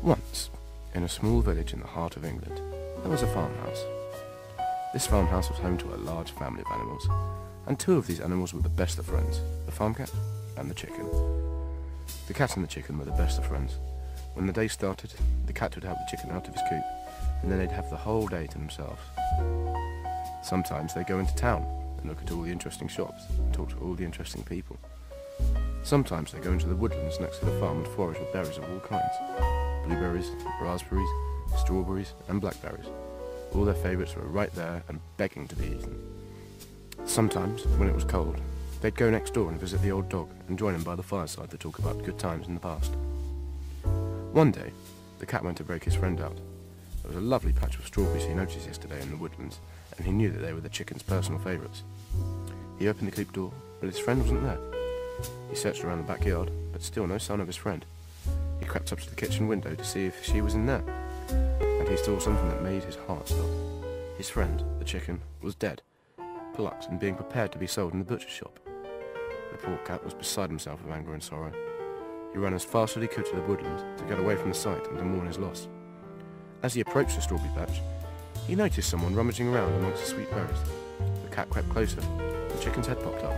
Once, in a small village in the heart of England, there was a farmhouse. This farmhouse was home to a large family of animals, and two of these animals were the best of friends, the farm cat and the chicken. The cat and the chicken were the best of friends. When the day started, the cat would help the chicken out of his coop, and then they'd have the whole day to themselves. Sometimes they'd go into town and look at all the interesting shops and talk to all the interesting people. Sometimes they'd go into the woodlands next to the farm and forage with berries of all kinds. Blueberries, raspberries, strawberries and blackberries. All their favourites were right there and begging to be eaten. Sometimes, when it was cold, they'd go next door and visit the old dog and join him by the fireside to talk about good times in the past. One day, the cat went to break his friend out. There was a lovely patch of strawberries he noticed yesterday in the woodlands, and he knew that they were the chicken's personal favourites. He opened the coop door, but his friend wasn't there. He searched around the backyard, but still no sign of his friend. He crept up to the kitchen window to see if she was in there, and he saw something that made his heart stop. His friend, the chicken, was dead, plucked and being prepared to be sold in the butcher's shop. The poor cat was beside himself with anger and sorrow. He ran as fast as he could to the woodland to get away from the sight and to mourn his loss. As he approached the strawberry patch, he noticed someone rummaging around amongst the sweet berries. The cat crept closer. The chicken's head popped up.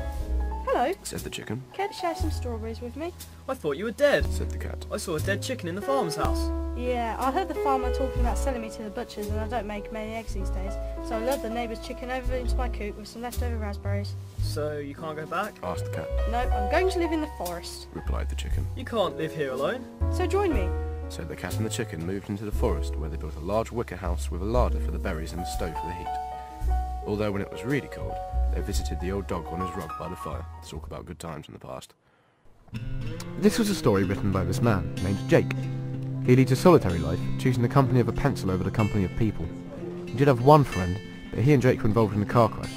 "Hello," said the chicken. "care to share some strawberries with me?" I thought you were dead, said the cat. I saw a dead chicken in the farmer's house. Yeah, I heard the farmer talking about selling me to the butchers, and I don't make many eggs these days, so I lured the neighbour's chicken over into my coop with some leftover raspberries. So you can't go back? Asked the cat. No, I'm going to live in the forest. Replied the chicken. You can't live here alone. So join me. So the cat and the chicken moved into the forest, where they built a large wicker house with a larder for the berries and a stove for the heat. Although when it was really cold, they visited the old dog on his rug by the fire to talk about good times in the past. This was a story written by this man, named Jake. He leads a solitary life, choosing the company of a pencil over the company of people. He did have one friend, but he and Jake were involved in a car crash.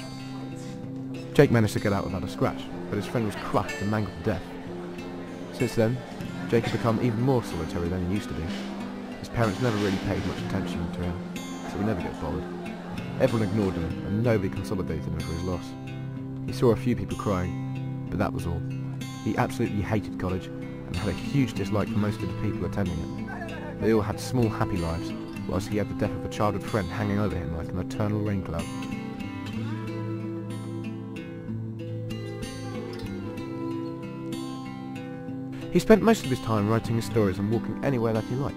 Jake managed to get out without a scratch, but his friend was crushed and mangled to death. Since then, Jake had become even more solitary than he used to be. His parents never really paid much attention to him, so he never got bothered. Everyone ignored him, and nobody consolidated him for his loss. He saw a few people crying, but that was all. He absolutely hated college, and had a huge dislike for most of the people attending it. They all had small happy lives, whilst he had the death of a childhood friend hanging over him like an eternal rain cloud. He spent most of his time writing his stories and walking anywhere that he liked.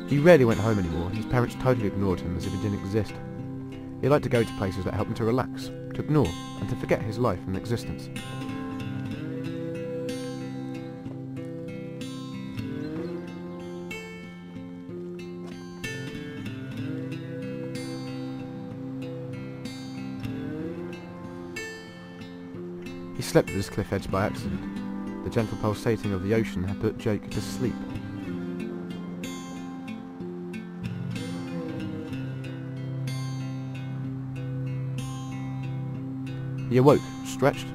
He rarely went home anymore, his parents totally ignored him as if he didn't exist. He liked to go to places that helped him to relax, to ignore, and to forget his life and existence. He slept at this cliff edge by accident. The gentle pulsating of the ocean had put Jake to sleep. He awoke, stretched,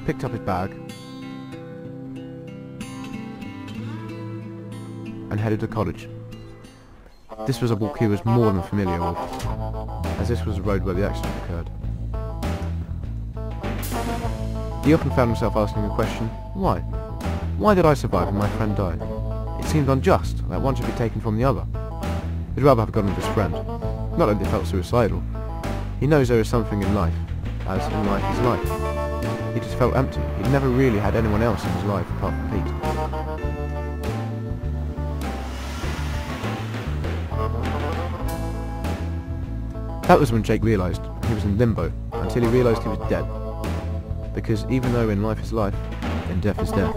picked up his bag, and headed to college. This was a walk he was more than familiar with, as this was the road where the accident occurred. He often found himself asking the question, why? Why did I survive and my friend died? It seemed unjust that one should be taken from the other. He'd rather have gone with his friend. Not that he felt suicidal. He knows there is something in life, as in life is life. He just felt empty. He'd never really had anyone else in his life apart from Pete. That was when Jake realised he was in limbo, until he realised he was dead. Because even though in life is life, in death is death.